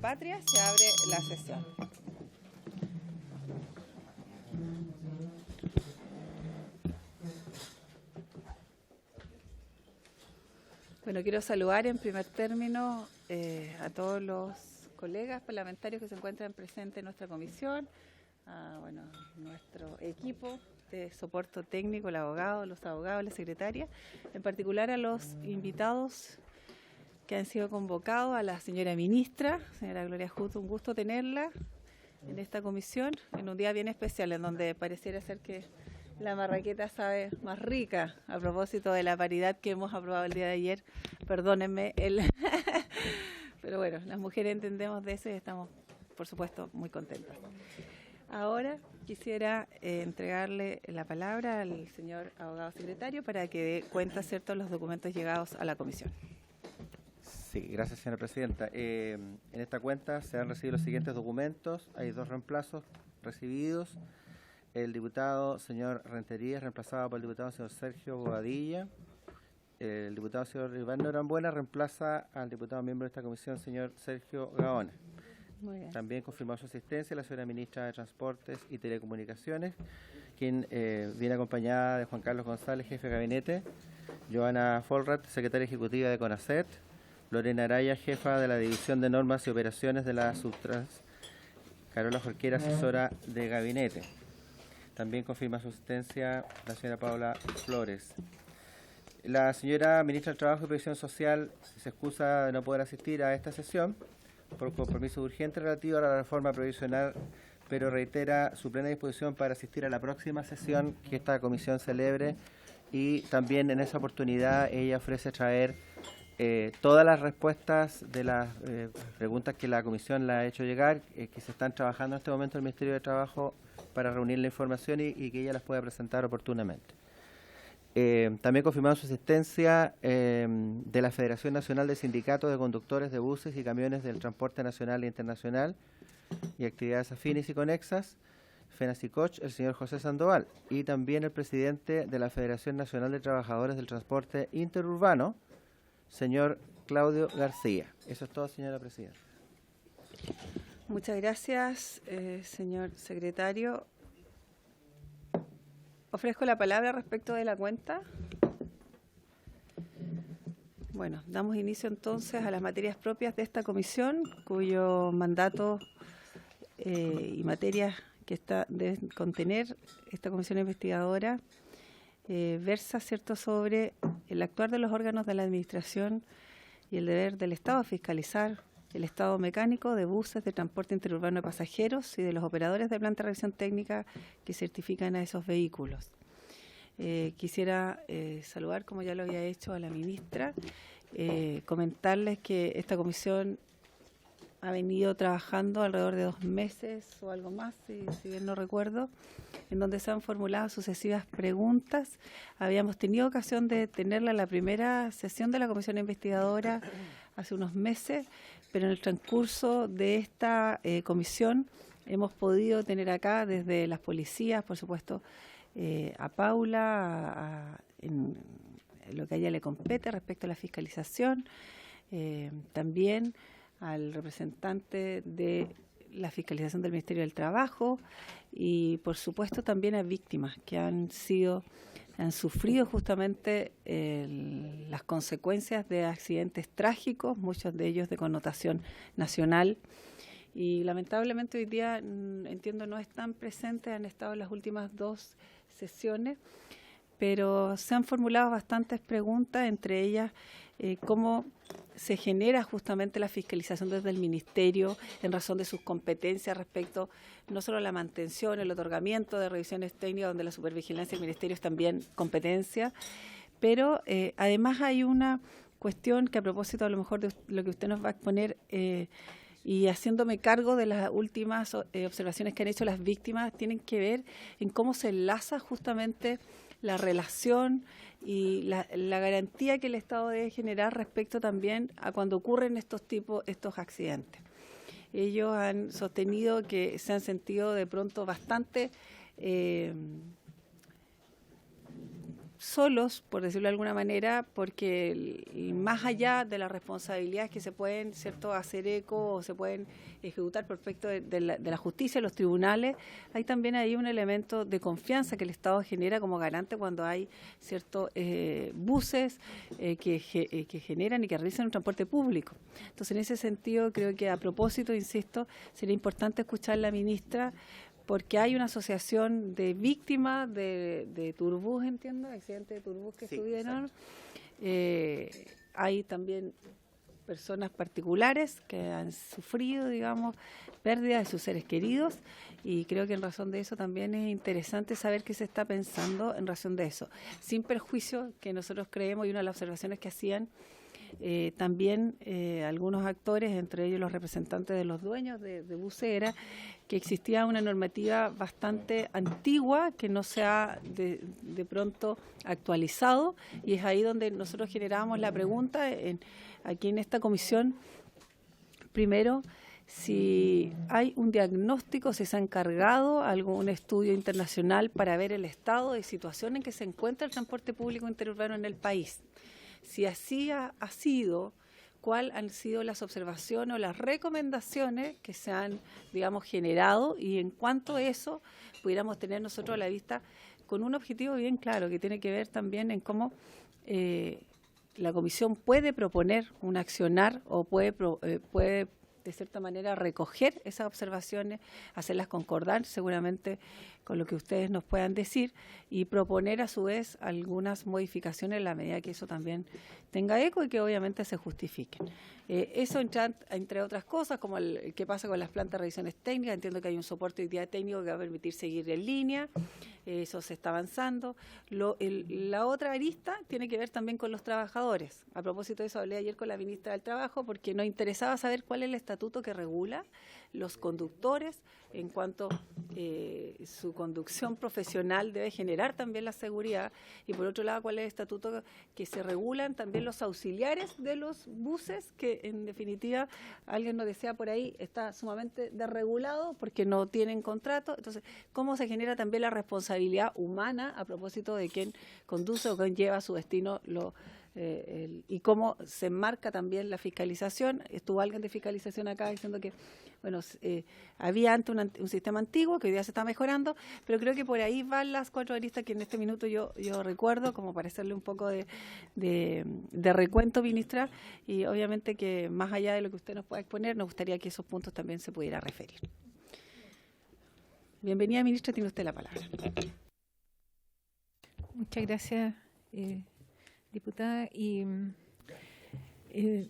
patria, se abre la sesión. Bueno, quiero saludar en primer término a todos los colegas parlamentarios que se encuentran presentes en nuestra comisión, a nuestro equipo de soporte técnico, los abogados, la secretaria, en particular a los invitados que han sido convocados, a la señora ministra, señora Gloria Huth, un gusto tenerla en esta comisión, en un día bien especial, en donde pareciera ser que la marraqueta sabe más rica, a propósito de la paridad que hemos aprobado el día de ayer. Perdónenme, pero bueno, las mujeres entendemos de eso y estamos, por supuesto, muy contentas. Ahora quisiera entregarle la palabra al señor abogado secretario para que dé cuenta, ¿cierto?, los documentos llegados a la comisión. Sí, gracias, señora presidenta. En esta cuenta se han recibido los siguientes documentos. Hay 2 reemplazos recibidos. El diputado señor Rentería es reemplazado por el diputado señor Sergio Bobadilla. El diputado señor Iván Norambuena reemplaza al diputado miembro de esta comisión, señor Sergio Gaona. Muy bien. También confirmó su asistencia la señora ministra de Transportes y Telecomunicaciones, quien viene acompañada de Juan Carlos González, jefe de gabinete, Joana Folrat, secretaria ejecutiva de CONACET, Lorena Araya, jefa de la División de Normas y Operaciones de la Subtrans, Carola Jorquera, asesora de gabinete. También confirma su asistencia la señora Paula Flores. La señora ministra del Trabajo y Previsión Social se excusa de no poder asistir a esta sesión por compromiso urgente relativo a la reforma previsional, pero reitera su plena disposición para asistir a la próxima sesión que esta comisión celebre, y también en esa oportunidad ella ofrece traer todas las respuestas de las preguntas que la comisión le ha hecho llegar, que se están trabajando en este momento en el Ministerio de Trabajo para reunir la información y que ella las pueda presentar oportunamente. También confirmamos su asistencia de la Federación Nacional de Sindicatos de Conductores de Buses y Camiones del Transporte Nacional e Internacional y actividades afines y conexas, FENACICOCH, el señor José Sandoval, y también el presidente de la Federación Nacional de Trabajadores del Transporte Interurbano, señor Claudio García. Eso es todo, señora presidenta. Muchas gracias, señor secretario. Ofrezco la palabra respecto de la cuenta. Bueno, damos inicio entonces a las materias propias de esta comisión, cuyo mandato y materias que debe contener esta comisión investigadora versa, ¿cierto?, sobre el actuar de los órganos de la administración y el deber del Estado a fiscalizar el estado mecánico de buses de transporte interurbano de pasajeros y de los operadores de planta de revisión técnica que certifican a esos vehículos. Quisiera saludar, como ya lo había hecho, a la ministra, comentarles que esta comisión ha venido trabajando alrededor de 2 meses o algo más, si bien no recuerdo, en donde se han formulado sucesivas preguntas. Habíamos tenido ocasión de tenerla en la primera sesión de la comisión investigadora hace unos meses, pero en el transcurso de esta comisión hemos podido tener acá desde las policías, por supuesto, a Paula, en lo que a ella le compete respecto a la fiscalización, también al representante de la fiscalización del Ministerio del Trabajo y, por supuesto, también a víctimas que han sufrido justamente las consecuencias de accidentes trágicos, muchos de ellos de connotación nacional. Y lamentablemente hoy día, entiendo, no están presentes, han estado en las últimas 2 sesiones, pero se han formulado bastantes preguntas, entre ellas cómo se genera justamente la fiscalización desde el Ministerio en razón de sus competencias respecto no solo a la mantención, el otorgamiento de revisiones técnicas, donde la supervigilancia del Ministerio es también competencia, pero además hay una cuestión que, a propósito a lo mejor de lo que usted nos va a exponer, y haciéndome cargo de las últimas observaciones que han hecho las víctimas, tienen que ver en cómo se enlaza justamente la relación y la garantía que el Estado debe generar respecto también a cuando ocurren estos accidentes. Ellos han sostenido que se han sentido de pronto bastante solos, por decirlo de alguna manera, porque más allá de las responsabilidades que se pueden, ¿cierto?, hacer eco o se pueden ejecutar por efecto de la justicia, los tribunales, hay también ahí un elemento de confianza que el Estado genera como garante cuando hay ciertos buses que generan y que realizan un transporte público. Entonces, en ese sentido, creo que a propósito, insisto, sería importante escuchar a la ministra, porque hay una asociación de víctimas de turbús, entiendo, accidentes de turbús que estuvieron. Hay también personas particulares que han sufrido, digamos, pérdida de sus seres queridos, y creo que en razón de eso también es interesante saber qué se está pensando en razón de eso. Sin perjuicio que nosotros creemos, y una de las observaciones que hacían también algunos actores, entre ellos los representantes de los dueños de buses, era que existía una normativa bastante antigua que no se ha de pronto actualizado, y es ahí donde nosotros generábamos la pregunta aquí en esta comisión, primero, si hay un diagnóstico, si se ha encargado algún estudio internacional para ver el estado de situación en que se encuentra el transporte público interurbano en el país. Si así ha sido, cuáles han sido las observaciones o las recomendaciones que se han, digamos, generado, y en cuanto a eso pudiéramos tener nosotros a la vista con un objetivo bien claro que tiene que ver también en cómo la Comisión puede proponer un accionar o puede de cierta manera recoger esas observaciones, hacerlas concordar seguramente con lo que ustedes nos puedan decir, y proponer a su vez algunas modificaciones en la medida que eso también tenga eco y que obviamente se justifiquen. Eso entre otras cosas, como qué pasa con las plantas de revisiones técnicas. Entiendo que hay un soporte hoy día técnico que va a permitir seguir en línea, eso se está avanzando. La otra arista tiene que ver también con los trabajadores. A propósito de eso, hablé ayer con la ministra del Trabajo porque nos interesaba saber cuál es el estatuto que regula los conductores en cuanto su conducción profesional debe generar también la seguridad, y por otro lado cuál es el estatuto que se regulan también los auxiliares de los buses, que en definitiva alguien nos decía por ahí está sumamente desregulado porque no tienen contrato. Entonces, cómo se genera también la responsabilidad humana a propósito de quién conduce o quién lleva a su destino y cómo se enmarca también la fiscalización. Estuvo alguien de fiscalización acá diciendo que bueno, había antes un sistema antiguo que hoy día se está mejorando, pero creo que por ahí van las 4 aristas que en este minuto yo recuerdo, como para hacerle un poco de recuento, ministra, y obviamente que más allá de lo que usted nos pueda exponer, nos gustaría que esos puntos también se pudiera referir. Bienvenida, ministra, tiene usted la palabra. Muchas gracias, diputada, y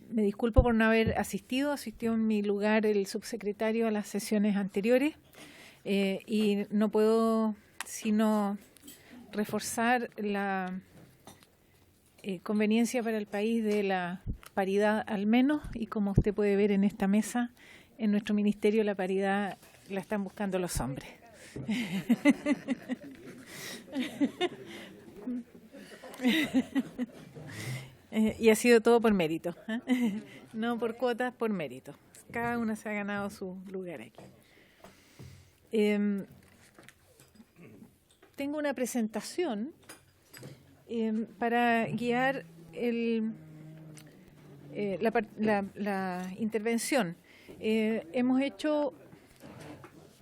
me disculpo por no haber asistió en mi lugar el subsecretario a las sesiones anteriores, y no puedo sino reforzar la conveniencia para el país de la paridad al menos, y como usted puede ver en esta mesa, en nuestro ministerio la paridad la están buscando los hombres. Y ha sido todo por mérito, no por cuotas, por mérito. Cada uno se ha ganado su lugar aquí. Tengo una presentación para guiar la intervención. Hemos hecho...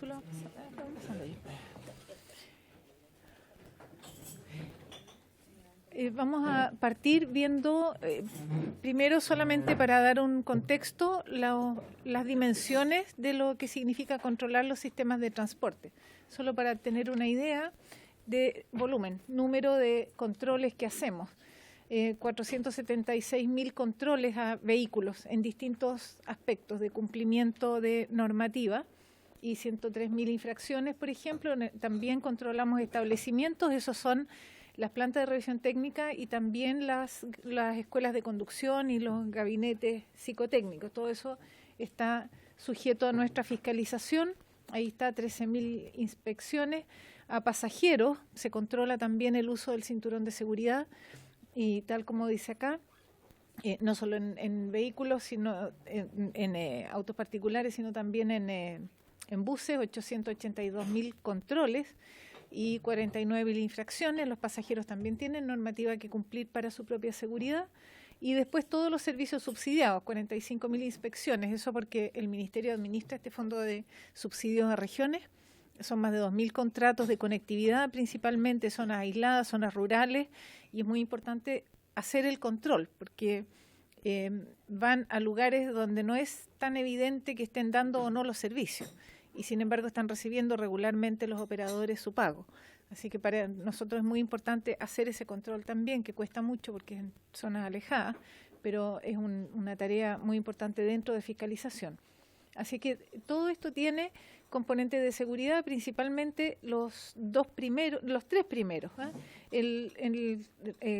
¿Tú lo vas pasando yo? Vamos a partir viendo, primero solamente para dar un contexto, las dimensiones de lo que significa controlar los sistemas de transporte. Solo para tener una idea de volumen, número de controles que hacemos. 476.000 controles a vehículos en distintos aspectos de cumplimiento de normativa y 103.000 infracciones, por ejemplo. También controlamos establecimientos, esos son las plantas de revisión técnica y también las escuelas de conducción y los gabinetes psicotécnicos. Todo eso está sujeto a nuestra fiscalización. Ahí está 13.000 inspecciones. A pasajeros se controla también el uso del cinturón de seguridad y tal como dice acá, no solo en vehículos, sino en autos particulares, sino también en buses, 882.000 controles. y 49.000 infracciones. Los pasajeros también tienen normativa que cumplir para su propia seguridad. Y después todos los servicios subsidiados, 45.000 inspecciones. Eso porque el Ministerio administra este fondo de subsidios a regiones. Son más de 2.000 contratos de conectividad, principalmente zonas aisladas, zonas rurales. Y es muy importante hacer el control, porque van a lugares donde no es tan evidente que estén dando o no los servicios. Y sin embargo están recibiendo regularmente los operadores su pago. Así que para nosotros es muy importante hacer ese control también, que cuesta mucho porque es en zonas alejadas, pero es una tarea muy importante dentro de fiscalización. Así que todo esto tiene componentes de seguridad, principalmente los tres primeros. El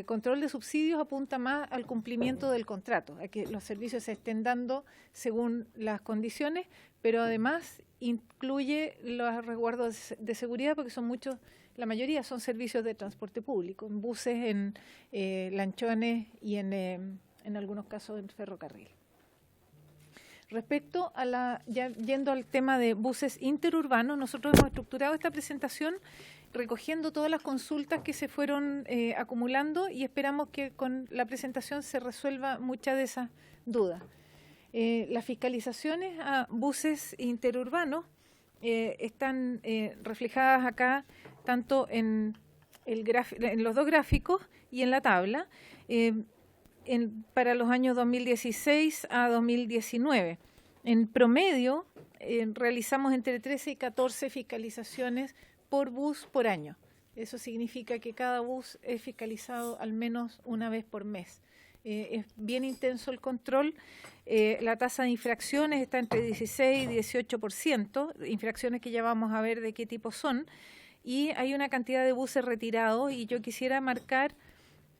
control de subsidios apunta más al cumplimiento del contrato, a que los servicios se estén dando según las condiciones, pero además incluye los resguardos de seguridad porque son muchos. La mayoría son servicios de transporte público, en buses, en lanchones y en algunos casos en ferrocarril. Respecto a ya yendo al tema de buses interurbanos, nosotros hemos estructurado esta presentación recogiendo todas las consultas que se fueron acumulando y esperamos que con la presentación se resuelva muchas de esas dudas. Las fiscalizaciones a buses interurbanos están reflejadas acá tanto en los dos gráficos y en la tabla para los años 2016 a 2019. En promedio realizamos entre 13 y 14 fiscalizaciones por bus por año. Eso significa que cada bus es fiscalizado al menos una vez por mes. Es bien intenso el control. La tasa de infracciones está entre 16 y 18%, infracciones que ya vamos a ver de qué tipo son, y hay una cantidad de buses retirados, y yo quisiera marcar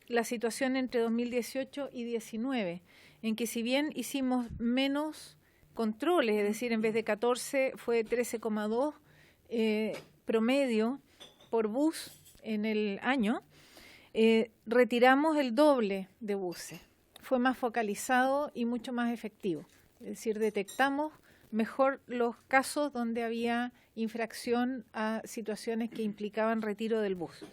la situación entre 2018 y 2019, en que si bien hicimos menos controles, es decir, en vez de 14 fue 13,2 promedio por bus en el año, retiramos el doble de buses. Fue más focalizado y mucho más efectivo. Es decir, detectamos mejor los casos donde había infracción a situaciones que implicaban retiro del bus.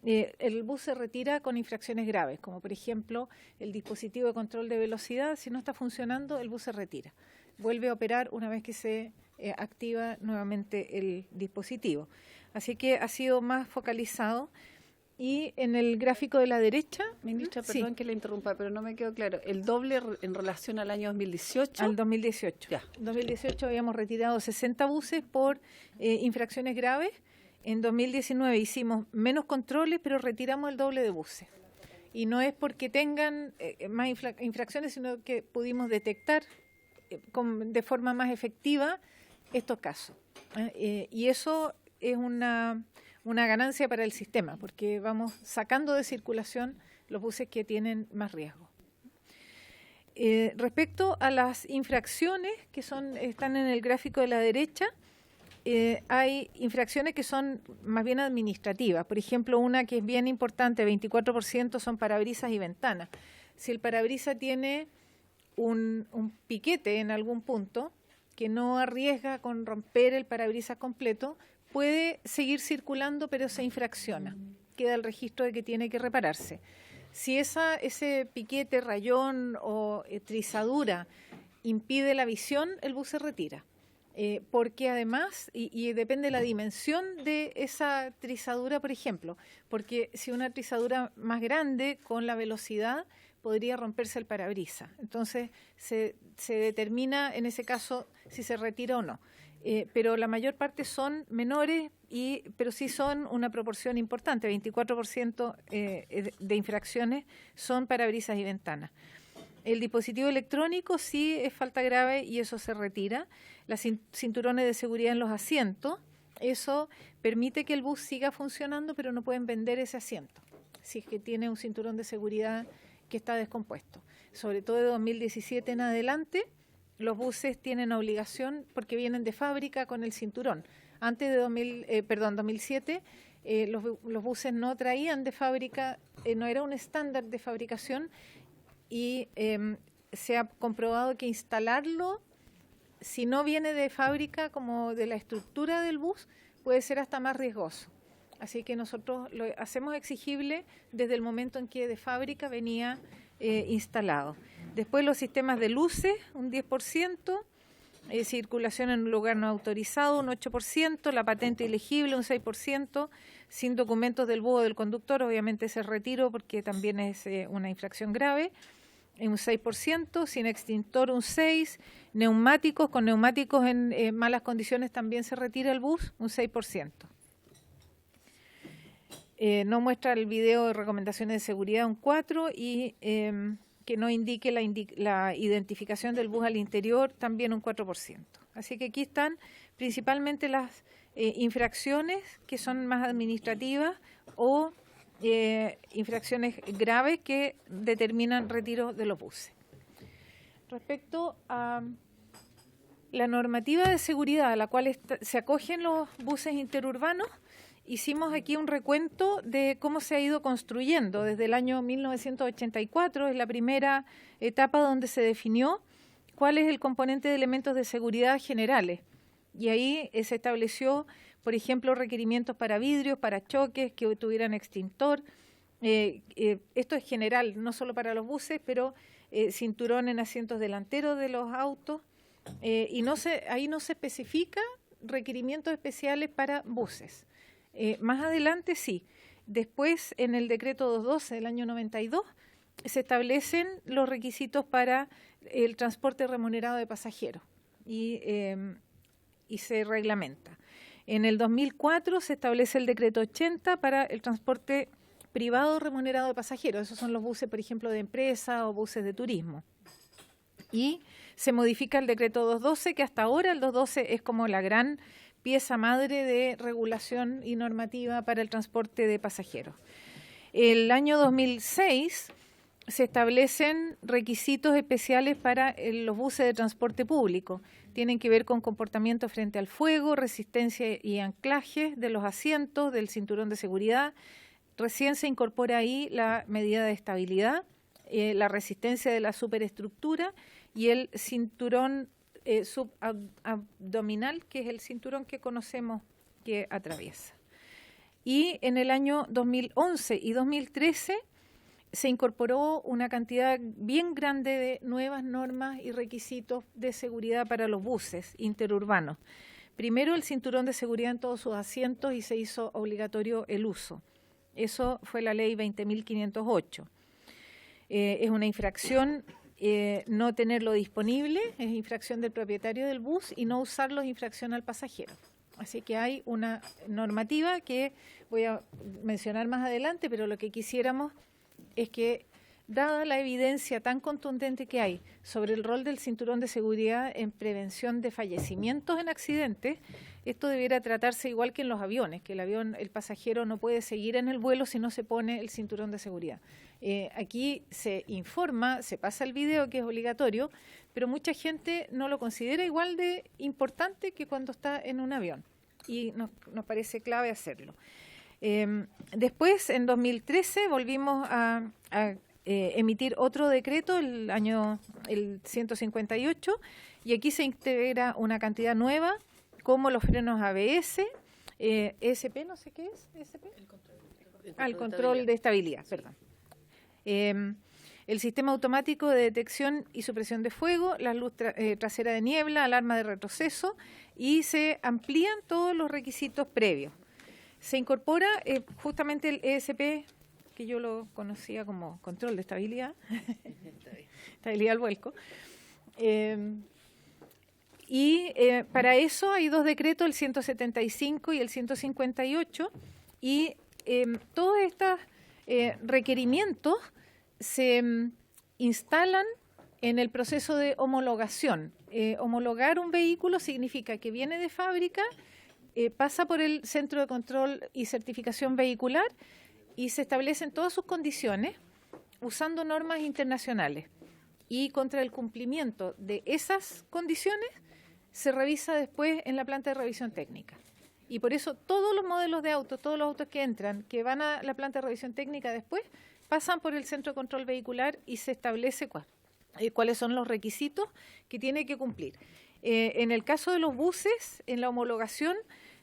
El bus se retira con infracciones graves, como por ejemplo el dispositivo de control de velocidad. Si no está funcionando, el bus se retira. Vuelve a operar una vez que se activa nuevamente el dispositivo. Así que ha sido más focalizado. Y en el gráfico de la derecha... Ministra, perdón sí, que le interrumpa, pero no me quedó claro. ¿El doble en relación al año 2018? Al 2018. Ya. En 2018 habíamos retirado 60 buses por infracciones graves. En 2019 hicimos menos controles, pero retiramos el doble de buses. Y no es porque tengan más infracciones, sino que pudimos detectar de forma más efectiva estos casos. Y eso es una ganancia para el sistema, porque vamos sacando de circulación los buses que tienen más riesgo. Respecto a las infracciones que están en el gráfico de la derecha, hay infracciones que son más bien administrativas. Por ejemplo, una que es bien importante, 24% son parabrisas y ventanas. Si el parabrisas tiene un piquete en algún punto que no arriesga con romper el parabrisas completo, puede seguir circulando, pero se infracciona. Queda el registro de que tiene que repararse. Si ese piquete, rayón o trizadura impide la visión, el bus se retira. Porque además, y depende de la dimensión de esa trizadura, por ejemplo, porque si una trizadura más grande con la velocidad podría romperse el parabrisas. Entonces se determina en ese caso si se retira o no. Pero la mayor parte son menores, pero sí son una proporción importante, 24% de infracciones son parabrisas y ventanas. El dispositivo electrónico sí es falta grave y eso se retira. Las cinturones de seguridad en los asientos, eso permite que el bus siga funcionando, pero no pueden vender ese asiento si es que tiene un cinturón de seguridad que está descompuesto. Sobre todo de 2017 en adelante, los buses tienen obligación porque vienen de fábrica con el cinturón. Antes de 2007, los buses no traían de fábrica, no era un estándar de fabricación y se ha comprobado que instalarlo, si no viene de fábrica como de la estructura del bus, puede ser hasta más riesgoso. Así que nosotros lo hacemos exigible desde el momento en que de fábrica venía instalado. Después los sistemas de luces, un 10%, circulación en un lugar no autorizado, un 8%, la patente ilegible, un 6%, sin documentos del búho del conductor, obviamente ese retiro porque también es una infracción grave, un 6%, sin extintor un 6%, neumáticos, con neumáticos en malas condiciones también se retira el bus, un 6%. No muestra el video de recomendaciones de seguridad, un 4%, y que no indique la identificación del bus al interior, también un 4%. Así que aquí están principalmente las infracciones que son más administrativas o infracciones graves que determinan retiro de los buses. Respecto a la normativa de seguridad a la cual se acogen los buses interurbanos, hicimos aquí un recuento de cómo se ha ido construyendo desde el año 1984, es la primera etapa donde se definió cuál es el componente de elementos de seguridad generales. Y ahí se estableció, por ejemplo, requerimientos para vidrios, para choques, que tuvieran extintor. Esto es general, no solo para los buses, pero cinturón en asientos delanteros de los autos. Y ahí no se especifica requerimientos especiales para buses. Más adelante sí. Después, en el decreto 212 del año 92, se establecen los requisitos para el transporte remunerado de pasajeros y se reglamenta. En el 2004 se establece el decreto 80 para el transporte privado remunerado de pasajeros. Esos son los buses, por ejemplo, de empresa o buses de turismo. Y se modifica el decreto 212, que hasta ahora el 212 es como la gran pieza madre de regulación y normativa para el transporte de pasajeros. El año 2006 se establecen requisitos especiales para los buses de transporte público. Tienen que ver con comportamiento frente al fuego, resistencia y anclaje de los asientos, del cinturón de seguridad. Recién se incorpora ahí la medida de estabilidad, la resistencia de la superestructura y el cinturón subabdominal, que es el cinturón que conocemos que atraviesa. Y en el año 2011 y 2013 se incorporó una cantidad bien grande de nuevas normas y requisitos de seguridad para los buses interurbanos. Primero, el cinturón de seguridad en todos sus asientos y se hizo obligatorio el uso. Eso fue la ley 20.508. Es una infracción no tenerlo disponible, es infracción del propietario del bus, y no usarlo es infracción al pasajero. Así que hay una normativa que voy a mencionar más adelante, pero lo que quisiéramos es que, dada la evidencia tan contundente que hay sobre el rol del cinturón de seguridad en prevención de fallecimientos en accidentes, esto debiera tratarse igual que en los aviones, que el pasajero no puede seguir en el vuelo si no se pone el cinturón de seguridad. Aquí se informa, se pasa el video, que es obligatorio, pero mucha gente no lo considera igual de importante que cuando está en un avión, y nos parece clave hacerlo. Después, en 2013, volvimos a emitir otro decreto, el 158, y aquí se integra una cantidad nueva, como los frenos ABS, ESP, no sé qué es, ESP. El control de estabilidad, perdón. El sistema automático de detección y supresión de fuego, la luz trasera de niebla, alarma de retroceso, y se amplían todos los requisitos previos. Se incorpora justamente el ESP, que yo lo conocía como control de estabilidad, estabilidad al vuelco. Para eso hay dos decretos, el 175 y el 158, y todos estos requerimientos se instalan en el proceso de homologación. Homologar un vehículo significa que viene de fábrica, pasa por el Centro de Control y Certificación Vehicular y se establecen todas sus condiciones usando normas internacionales. Y contra el cumplimiento de esas condiciones se revisa después en la planta de revisión técnica. Y por eso todos los modelos de autos, todos los autos que entran, que van a la planta de revisión técnica después, pasan por el Centro de Control Vehicular y se establece cuáles son los requisitos que tiene que cumplir. En el caso de los buses, en la homologación,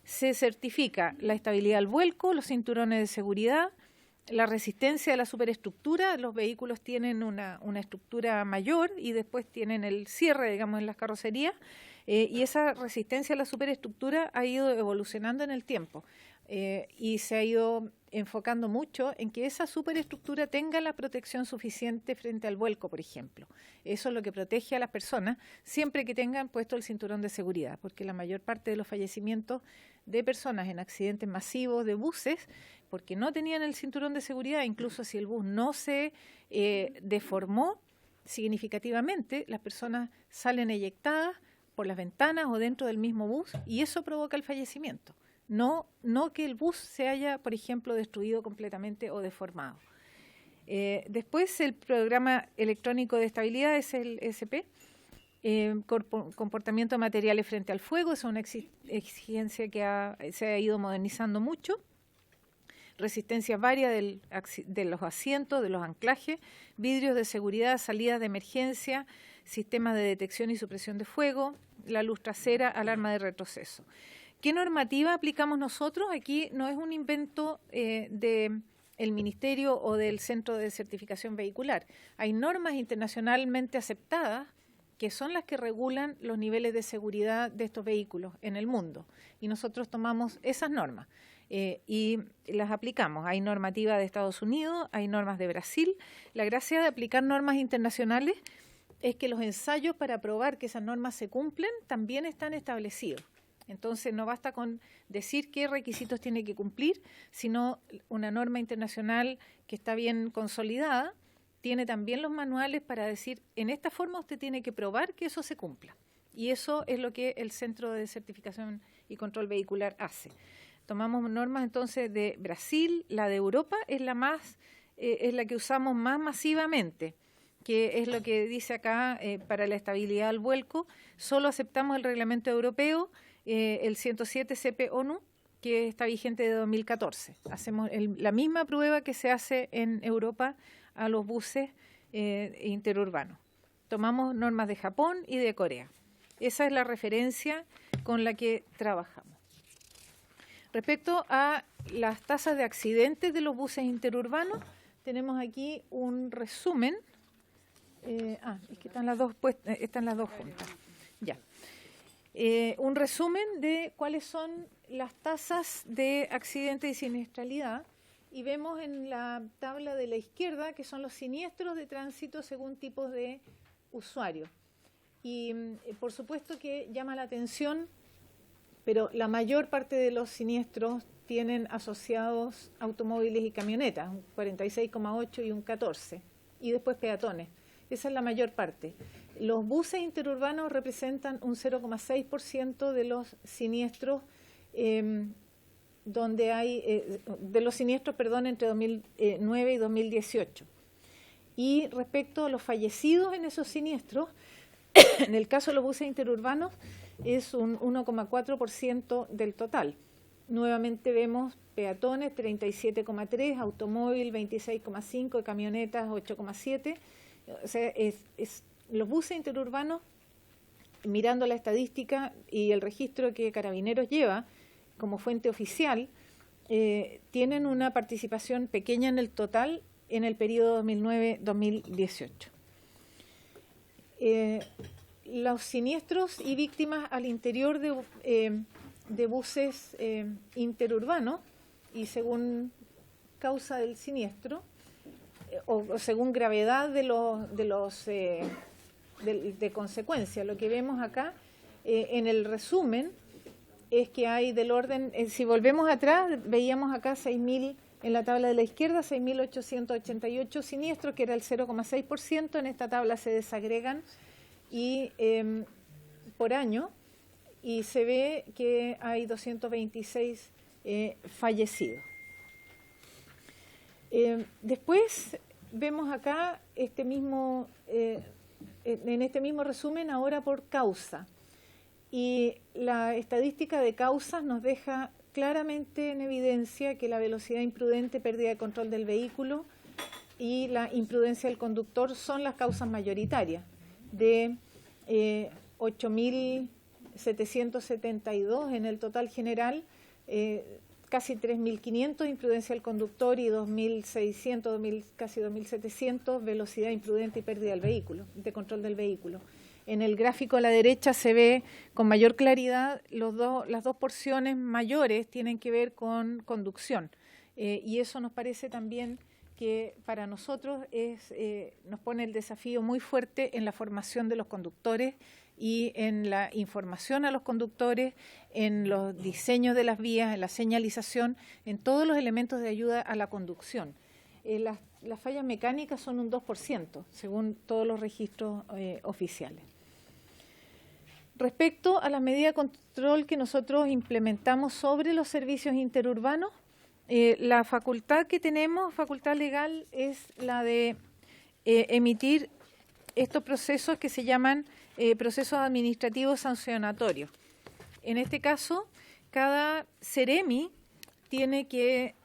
se certifica la estabilidad al vuelco, los cinturones de seguridad, la resistencia de la superestructura. Los vehículos tienen una estructura mayor y después tienen el cierre, digamos, en las carrocerías, y esa resistencia a la superestructura ha ido evolucionando en el tiempo y se ha ido enfocando mucho en que esa superestructura tenga la protección suficiente frente al vuelco, por ejemplo. Eso es lo que protege a las personas siempre que tengan puesto el cinturón de seguridad, porque la mayor parte de los fallecimientos de personas en accidentes masivos de buses, porque no tenían el cinturón de seguridad, incluso si el bus no se deformó significativamente, las personas salen eyectadas por las ventanas o dentro del mismo bus y eso provoca el fallecimiento. No que el bus se haya, por ejemplo, destruido completamente o deformado. Después, el programa electrónico de estabilidad es el SP, comportamiento de materiales frente al fuego, es una exigencia que se ha ido modernizando mucho. Resistencias varias de los asientos, de los anclajes, vidrios de seguridad, salidas de emergencia, sistemas de detección y supresión de fuego, la luz trasera, alarma de retroceso. ¿Qué normativa aplicamos nosotros? Aquí no es un invento del Ministerio o del Centro de Certificación Vehicular. Hay normas internacionalmente aceptadas que son las que regulan los niveles de seguridad de estos vehículos en el mundo. Y nosotros tomamos esas normas y las aplicamos. Hay normativa de Estados Unidos, hay normas de Brasil. La gracia de aplicar normas internacionales es que los ensayos para probar que esas normas se cumplen también están establecidos. Entonces no basta con decir qué requisitos tiene que cumplir, sino una norma internacional que está bien consolidada tiene también los manuales para decir en esta forma usted tiene que probar que eso se cumpla. Y eso es lo que el Centro de Certificación y Control Vehicular hace. Tomamos normas entonces de Brasil, la de Europa es la que usamos más masivamente, que es lo que dice acá para la estabilidad al vuelco. Solo aceptamos el reglamento europeo, el 107 CP ONU, que está vigente de 2014. Hacemos la misma prueba que se hace en Europa a los buses interurbanos. Tomamos normas de Japón y de Corea. Esa es la referencia con la que trabajamos. Respecto a las tasas de accidentes de los buses interurbanos, tenemos aquí un resumen. Es que están las dos juntas. Ya. Un resumen de cuáles son las tasas de accidente y siniestralidad. Y vemos en la tabla de la izquierda que son los siniestros de tránsito según tipos de usuario. Y por supuesto que llama la atención, pero la mayor parte de los siniestros tienen asociados automóviles y camionetas, un 46,8 y un 14, y después peatones. Esa es la mayor parte. Los buses interurbanos representan un 0,6% de los siniestros donde hay de los siniestros, entre 2009 y 2018. Y respecto a los fallecidos en esos siniestros, en el caso de los buses interurbanos es un 1,4% del total. Nuevamente vemos peatones 37,3, automóvil 26,5, camionetas 8,7. O sea, los buses interurbanos, mirando la estadística y el registro que Carabineros lleva como fuente oficial, tienen una participación pequeña en el total en el periodo 2009-2018. Los siniestros y víctimas al interior de buses interurbanos y según causa del siniestro o según gravedad de consecuencia. Lo que vemos acá en el resumen es que hay del orden, si volvemos atrás, veíamos acá 6.000 en la tabla de la izquierda, 6.888 siniestros, que era el 0,6%. En esta tabla se desagregan y por año, y se ve que hay 226 fallecidos. Después vemos acá en este mismo resumen ahora por causa. Y la estadística de causas nos deja claramente en evidencia que la velocidad imprudente, pérdida de control del vehículo y la imprudencia del conductor son las causas mayoritarias. De 8.000 772 en el total general, casi 3.500 imprudencia del conductor y 2.600, casi 2.700 velocidad imprudente y pérdida del vehículo, de control del vehículo. En el gráfico a la derecha se ve con mayor claridad las dos porciones mayores tienen que ver con conducción, y eso nos parece también que para nosotros nos pone el desafío muy fuerte en la formación de los conductores y en la información a los conductores, en los diseños de las vías, en la señalización, en todos los elementos de ayuda a la conducción. Las fallas mecánicas son un 2%, según todos los registros oficiales. Respecto a las medidas de control que nosotros implementamos sobre los servicios interurbanos, la facultad que tenemos, facultad legal, es la de emitir estos procesos que se llaman procesos administrativos sancionatorios. En este caso, cada Seremi tiene que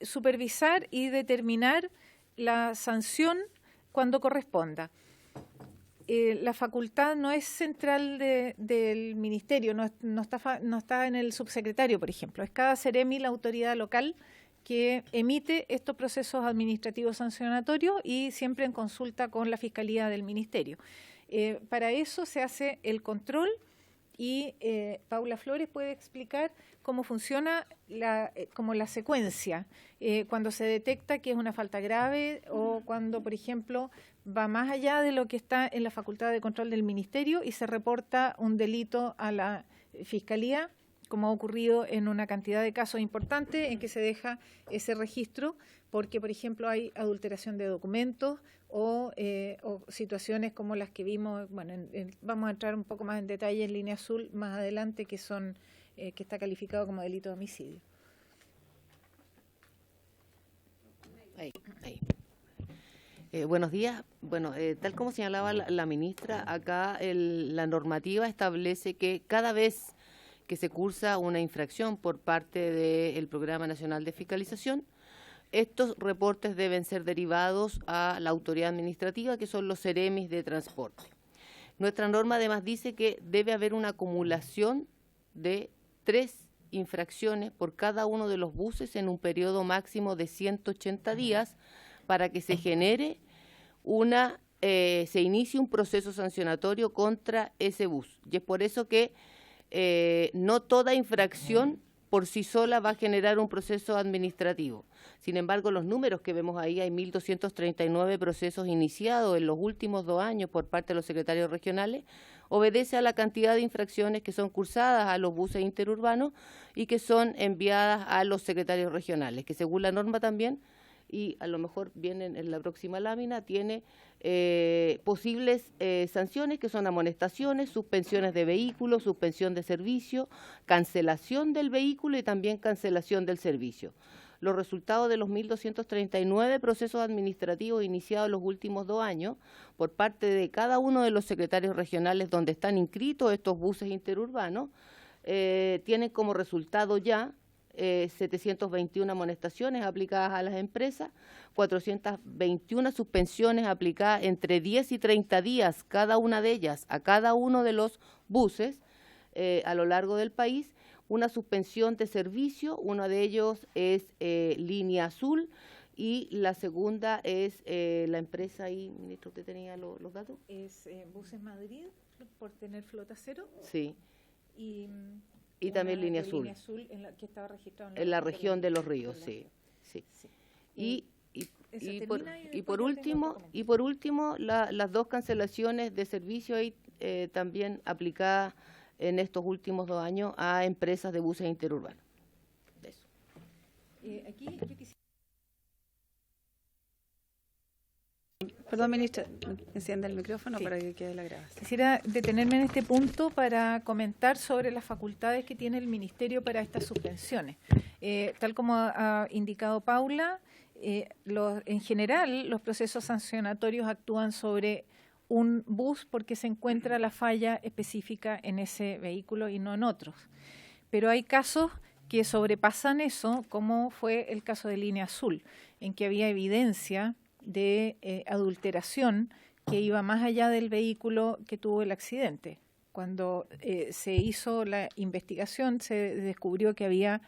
supervisar y determinar la sanción cuando corresponda. La facultad no es central del ministerio, no está en el subsecretario, por ejemplo. Es cada Seremi, la autoridad local, que emite estos procesos administrativos sancionatorios y siempre en consulta con la Fiscalía del Ministerio. Para eso se hace el control y Paula Flores puede explicar cómo funciona como la secuencia, cuando se detecta que es una falta grave o cuando, por ejemplo, va más allá de lo que está en la facultad de control del Ministerio y se reporta un delito a la Fiscalía, como ha ocurrido en una cantidad de casos importantes en que se deja ese registro porque, por ejemplo, hay adulteración de documentos o situaciones como las que vimos, bueno, vamos a entrar un poco más en detalle en línea azul más adelante, que está calificado como delito de homicidio. Ahí. Buenos días. Bueno, tal como señalaba la ministra, acá la normativa establece que cada vez que se cursa una infracción por parte del Programa Nacional de Fiscalización, estos reportes deben ser derivados a la autoridad administrativa, que son los Seremis de transporte. Nuestra norma además dice que debe haber una acumulación de 3 infracciones por cada uno de los buses en un periodo máximo de 180 días para que se genere se inicie un proceso sancionatorio contra ese bus. Y es por eso que no toda infracción por sí sola va a generar un proceso administrativo. Sin embargo, los números que vemos ahí, hay 1.239 procesos iniciados en los últimos 2 años por parte de los secretarios regionales, obedece a la cantidad de infracciones que son cursadas a los buses interurbanos y que son enviadas a los secretarios regionales, que según la norma también, y a lo mejor vienen en la próxima lámina, tiene posibles sanciones que son amonestaciones, suspensiones de vehículos, suspensión de servicio, cancelación del vehículo y también cancelación del servicio. Los resultados de los 1.239 procesos administrativos iniciados en los últimos 2 años por parte de cada uno de los secretarios regionales donde están inscritos estos buses interurbanos, tienen como resultado ya 721 amonestaciones aplicadas a las empresas, 421 suspensiones aplicadas entre 10 y 30 días, cada una de ellas, a cada uno de los buses a lo largo del país, una suspensión de servicio, uno de ellos es Línea Azul y la segunda es la empresa ahí, ministro, ¿usted tenía los datos? Es Buses Madrid, por tener flota cero. Sí. Y también Línea Azul. Línea Azul que estaba registrada en la región de Los Ríos, sí. Y por último, las 2 cancelaciones de servicio ahí también aplicadas en estos últimos 2 años a empresas de buses interurbanos. Eso. Aquí yo quisiera... Perdón, ministra, encienda el micrófono para que quede la grabación. Quisiera detenerme en este punto para comentar sobre las facultades que tiene el Ministerio para estas suspensiones. Tal como ha indicado Paula, en general los procesos sancionatorios actúan sobre un bus porque se encuentra la falla específica en ese vehículo y no en otros. Pero hay casos que sobrepasan eso, como fue el caso de Línea Azul, en que había evidencia de adulteración que iba más allá del vehículo que tuvo el accidente. Cuando se hizo la investigación se descubrió que había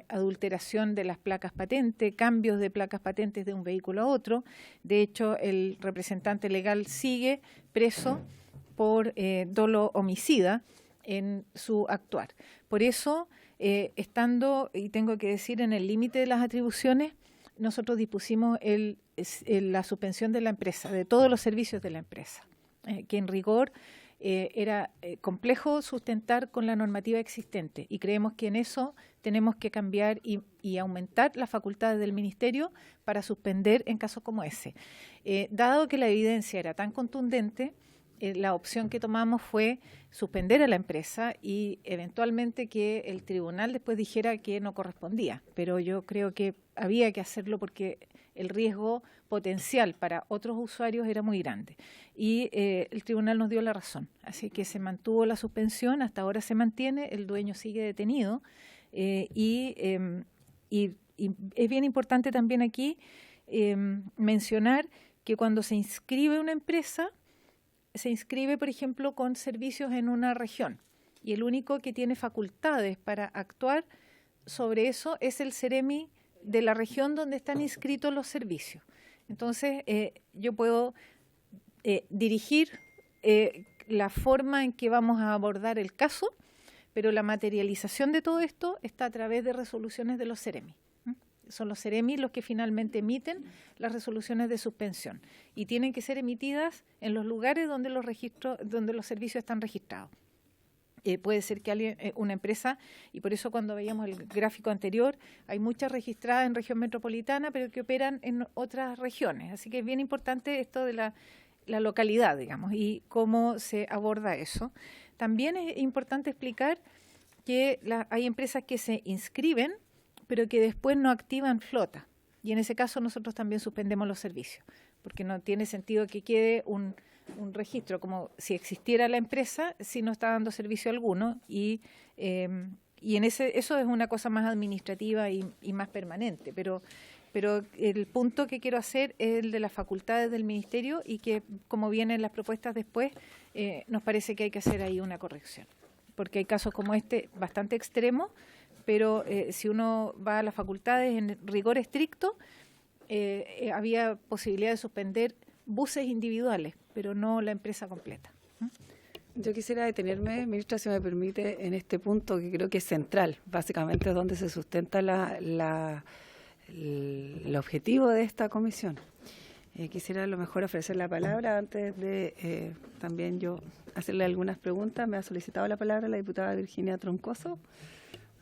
adulteración de las placas patentes, cambios de placas patentes de un vehículo a otro. De hecho, el representante legal sigue preso por dolo homicida en su actuar. Por eso, estando, y tengo que decir, en el límite de las atribuciones, nosotros dispusimos la suspensión de la empresa, de todos los servicios de la empresa, que en rigor era complejo sustentar con la normativa existente, y creemos que en eso tenemos que cambiar y aumentar las facultades del Ministerio para suspender en casos como ese. Dado que la evidencia era tan contundente, la opción que tomamos fue suspender a la empresa y eventualmente que el tribunal después dijera que no correspondía, pero yo creo que había que hacerlo porque el riesgo potencial para otros usuarios era muy grande. Y el tribunal nos dio la razón, así que se mantuvo la suspensión, hasta ahora se mantiene, el dueño sigue detenido y es bien importante también aquí mencionar que cuando se inscribe una empresa, se inscribe, por ejemplo, con servicios en una región y el único que tiene facultades para actuar sobre eso es el Ceremi de la región donde están inscritos los servicios. Entonces, yo puedo dirigir la forma en que vamos a abordar el caso, pero la materialización de todo esto está a través de resoluciones de los Ceremi. Son los Ceremi los que finalmente emiten las resoluciones de suspensión y tienen que ser emitidas en los lugares donde los servicios están registrados. Puede ser que una empresa, y por eso cuando veíamos el gráfico anterior, hay muchas registradas en región metropolitana, pero que operan en otras regiones. Así que es bien importante esto de la localidad, digamos, y cómo se aborda eso. También es importante explicar que hay empresas que se inscriben, pero que después no activan flota. Y en ese caso nosotros también suspendemos los servicios, porque no tiene sentido que quede un registro como si existiera la empresa si no está dando servicio alguno y eso es una cosa más administrativa y más permanente, pero el punto que quiero hacer es el de las facultades del Ministerio y que, como vienen las propuestas después, nos parece que hay que hacer ahí una corrección, porque hay casos como este bastante extremos, pero si uno va a las facultades en rigor estricto, había posibilidad de suspender buses individuales, pero no la empresa completa. Yo quisiera detenerme, ministra, si me permite, en este punto que creo que es central, básicamente es donde se sustenta el objetivo de esta comisión. Quisiera a lo mejor ofrecer la palabra antes de también yo hacerle algunas preguntas. Me ha solicitado la palabra la diputada Virginia Troncoso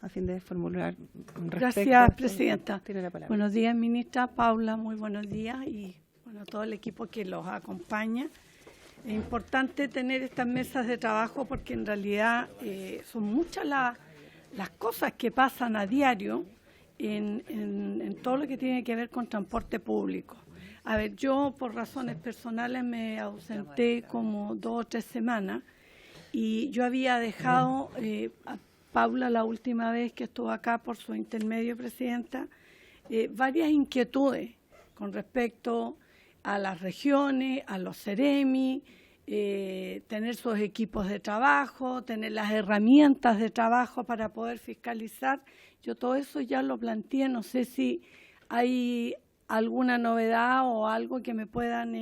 a fin de formular un respecto. Gracias, presidenta. Tiene la palabra. Buenos días, ministra Paula, muy buenos días y bueno, todo el equipo que los acompaña. Es importante tener estas mesas de trabajo porque en realidad son muchas las cosas que pasan a diario en todo lo que tiene que ver con transporte público. A ver, yo por razones personales me ausenté como 2 o 3 semanas y yo había dejado a Paula la última vez que estuvo acá por su intermedio, presidenta, varias inquietudes con respecto a las regiones, a los Ceremi, tener sus equipos de trabajo, tener las herramientas de trabajo para poder fiscalizar. Yo todo eso ya lo planteé, no sé si hay alguna novedad o algo que me puedan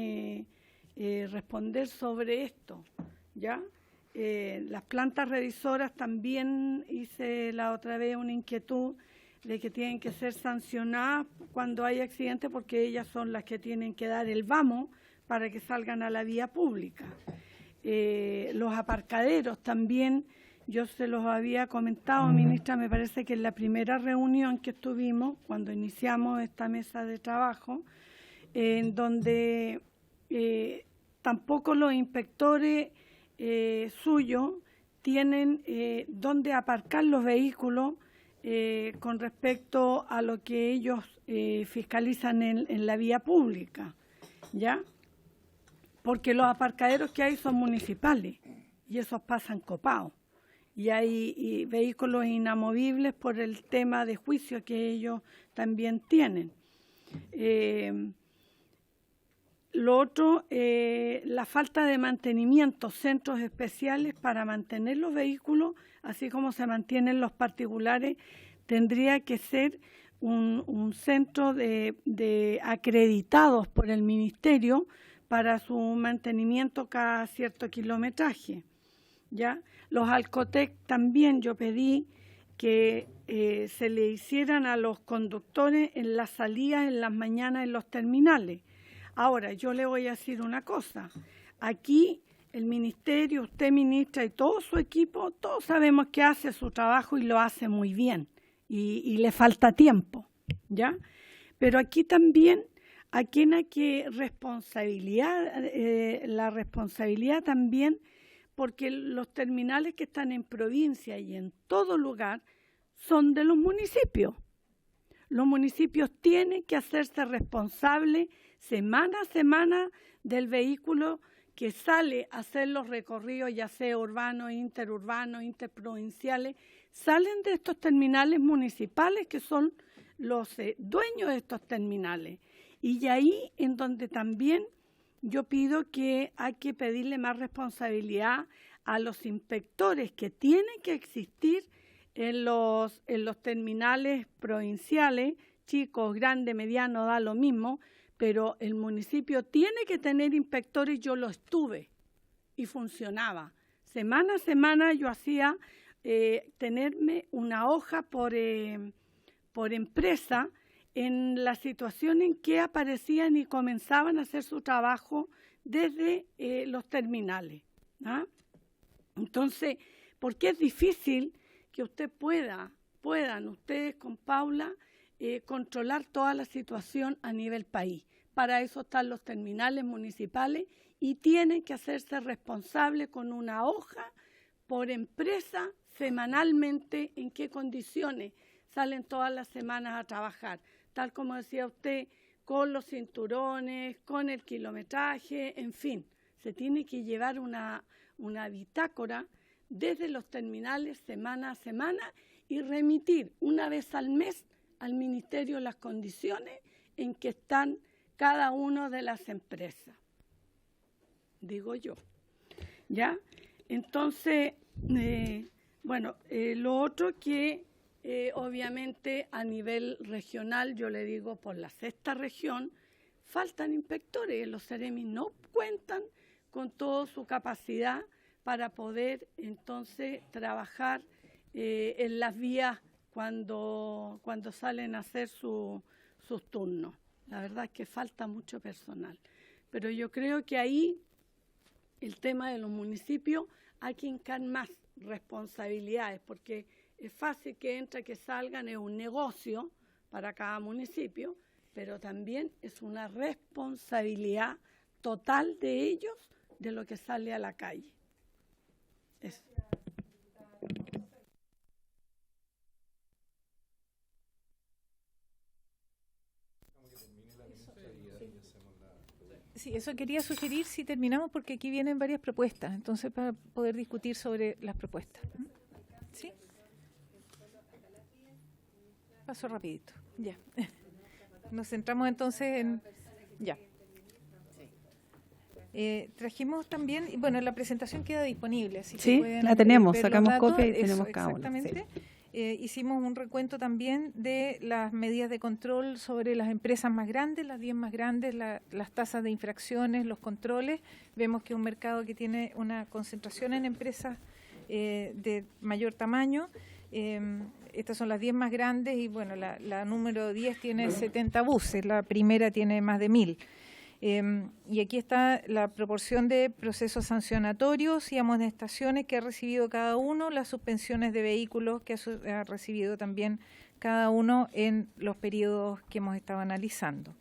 responder sobre esto, ¿ya? Las plantas revisoras también hice la otra vez una inquietud de que tienen que ser sancionadas cuando hay accidentes porque ellas son las que tienen que dar el vamos para que salgan a la vía pública. Los aparcaderos también, yo se los había comentado, ministra, me parece que en la primera reunión que estuvimos, cuando iniciamos esta mesa de trabajo, en donde tampoco los inspectores suyos tienen dónde aparcar los vehículos con respecto a lo que ellos fiscalizan en la vía pública, ¿ya? Porque los aparcaderos que hay son municipales y esos pasan copados. Y hay vehículos inamovibles por el tema de juicio que ellos también tienen. lo otro, la falta de mantenimiento, centros especiales para mantener los vehículos, así como se mantienen los particulares, tendría que ser un centro de acreditados por el Ministerio para su mantenimiento cada cierto kilometraje, ¿ya? Los Alcotec también yo pedí que se le hicieran a los conductores en las salidas, en las mañanas, en los terminales. Ahora, yo le voy a decir una cosa. Aquí el Ministerio, usted ministra y todo su equipo, todos sabemos que hace su trabajo y lo hace muy bien y le falta tiempo, ¿ya? Pero aquí también a quien hay que la responsabilidad también, porque los terminales que están en provincia y en todo lugar son de los municipios. Los municipios tienen que hacerse responsables semana a semana del vehículo que sale a hacer los recorridos, ya sea urbanos, interurbanos, interprovinciales, salen de estos terminales municipales que son los dueños de estos terminales. Y ahí en donde también yo pido que hay que pedirle más responsabilidad a los inspectores que tienen que existir en los terminales provinciales, chicos, grandes, medianos, da lo mismo, pero el municipio tiene que tener inspectores. Yo lo estuve y funcionaba. Semana a semana yo hacía tenerme una hoja por empresa en la situación en que aparecían y comenzaban a hacer su trabajo desde los terminales, ¿no? Entonces, porque es difícil que puedan ustedes con Paula controlar toda la situación a nivel país. Para eso están los terminales municipales y tienen que hacerse responsables con una hoja por empresa semanalmente en qué condiciones salen todas las semanas a trabajar. Tal como decía usted, con los cinturones, con el kilometraje, en fin, se tiene que llevar una bitácora desde los terminales semana a semana y remitir una vez al mes al Ministerio las condiciones en que están cada una de las empresas, digo yo, ¿ya? Entonces, lo otro que obviamente a nivel regional, yo le digo por la sexta región, faltan inspectores. Los Ceremis no cuentan con toda su capacidad para poder entonces trabajar en las vías cuando salen a hacer sus turnos. La verdad es que falta mucho personal. Pero yo creo que ahí el tema de los municipios hay que hincar más responsabilidades, porque es fácil que entre, que salgan, es un negocio para cada municipio, pero también es una responsabilidad total de ellos de lo que sale a la calle. Eso. Sí, eso quería sugerir si terminamos, porque aquí vienen varias propuestas, entonces para poder discutir sobre las propuestas. ¿Sí? Paso rapidito, ya. Nos centramos entonces en... Ya. Trajimos también, y bueno, la presentación queda disponible, así que sí, pueden la tenemos, ver sacamos los datos. copia y Eso, tenemos cada uno. exactamente. Sí. Hicimos un recuento también de las medidas de control sobre las empresas más grandes, las 10 más grandes, las tasas de infracciones, los controles. Vemos que es un mercado que tiene una concentración en empresas de mayor tamaño. Estas son las 10 más grandes y bueno, la número 10 tiene 70 buses, la primera tiene más de 1000. Y aquí está la proporción de procesos sancionatorios y amonestaciones que ha recibido cada uno, las suspensiones de vehículos que ha recibido también cada uno en los periodos que hemos estado analizando.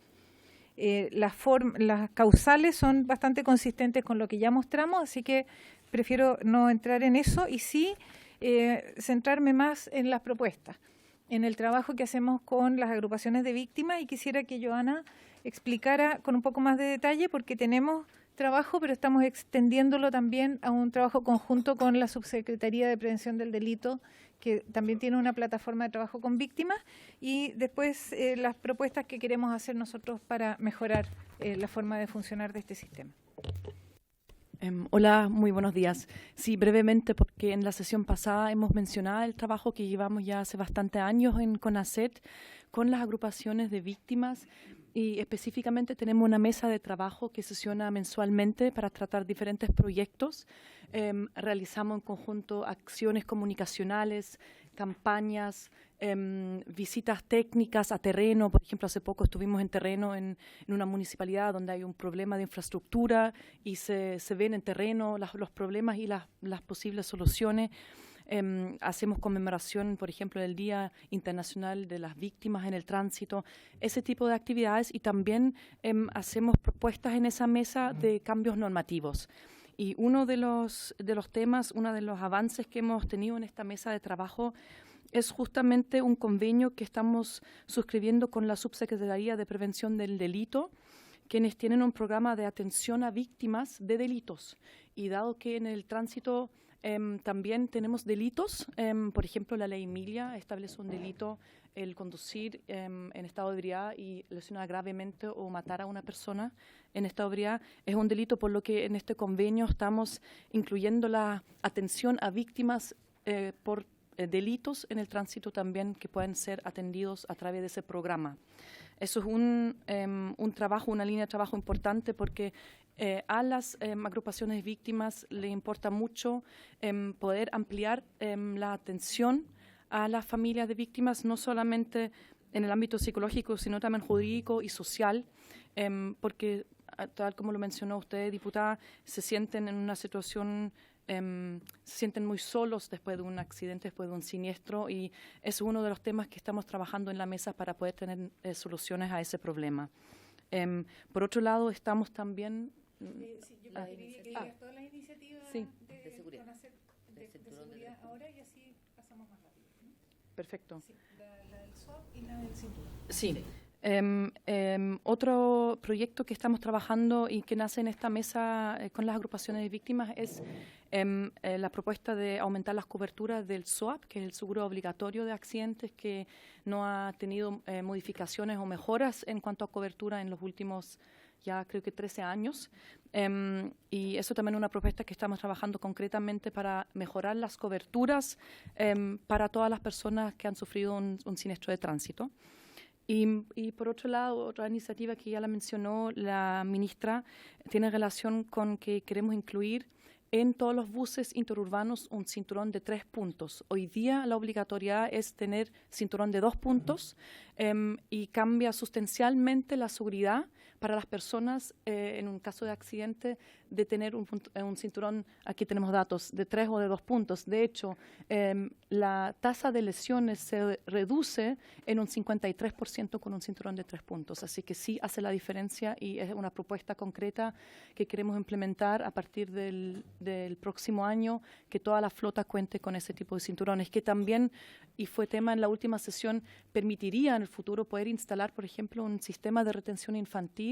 Las causales son bastante consistentes con lo que ya mostramos, así que prefiero no entrar en eso y sí centrarme más en las propuestas, en el trabajo que hacemos con las agrupaciones de víctimas, y quisiera que Joana explicara con un poco más de detalle, porque tenemos trabajo, pero estamos extendiéndolo también a un trabajo conjunto con la Subsecretaría de Prevención del Delito, que también tiene una plataforma de trabajo con víctimas, y después las propuestas que queremos hacer nosotros para mejorar la forma de funcionar de este sistema. Hola, muy buenos días. Sí, brevemente, porque en la sesión pasada hemos mencionado el trabajo que llevamos ya hace bastantes años en CONACET con las agrupaciones de víctimas y específicamente tenemos una mesa de trabajo que sesiona mensualmente para tratar diferentes proyectos. Realizamos en conjunto acciones comunicacionales, campañas, visitas técnicas a terreno. Por ejemplo, hace poco estuvimos en terreno en una municipalidad donde hay un problema de infraestructura y se ven en terreno los problemas y las posibles soluciones. Hacemos conmemoración, por ejemplo, del Día Internacional de las Víctimas en el Tránsito, ese tipo de actividades, y también hacemos propuestas en esa mesa de cambios normativos. Y uno de los temas, uno de los avances que hemos tenido en esta mesa de trabajo es justamente un convenio que estamos suscribiendo con la Subsecretaría de Prevención del Delito, quienes tienen un programa de atención a víctimas de delitos. Y dado que en el tránsito también tenemos delitos, por ejemplo, la ley Emilia establece un delito, el conducir en estado de ebriedad y lesionar gravemente o matar a una persona en estado de ebriedad es un delito, por lo que en este convenio estamos incluyendo la atención a víctimas por delitos en el tránsito también, que pueden ser atendidos a través de ese programa. Eso es un trabajo, una línea de trabajo importante, porque a las agrupaciones de víctimas les importa mucho poder ampliar la atención a las familias de víctimas, no solamente en el ámbito psicológico, sino también jurídico y social, porque, tal como lo mencionó usted, diputada, se sienten en una situación, se sienten muy solos después de un accidente, después de un siniestro, y es uno de los temas que estamos trabajando en la mesa para poder tener soluciones a ese problema. Por otro lado, estamos también... Yo preferiría que digas todas las iniciativas de seguridad, de seguridad ahora, y así pasamos más rápido. Perfecto. Sí, la del SWAP y la del cinturón. Sí. Otro proyecto que estamos trabajando y que nace en esta mesa con las agrupaciones de víctimas es la propuesta de aumentar las coberturas del SOAP, que es el seguro obligatorio de accidentes, que no ha tenido modificaciones o mejoras en cuanto a cobertura en los últimos, ya creo que 13 años. Y eso también es una propuesta que estamos trabajando concretamente para mejorar las coberturas para todas las personas que han sufrido un siniestro de tránsito. Y por otro lado, otra iniciativa que ya la mencionó la ministra tiene relación con que queremos incluir en todos los buses interurbanos un cinturón de 3 puntos. Hoy día la obligatoriedad es tener cinturón de 2 puntos y cambia sustancialmente la seguridad para las personas en un caso de accidente de tener un cinturón, aquí tenemos datos, de 3 o de 2 puntos. De hecho, la tasa de lesiones se reduce en un 53% con un cinturón de 3 puntos. Así que sí hace la diferencia y es una propuesta concreta que queremos implementar a partir del próximo año, que toda la flota cuente con ese tipo de cinturones, que también, y fue tema en la última sesión, permitiría en el futuro poder instalar, por ejemplo, un sistema de retención infantil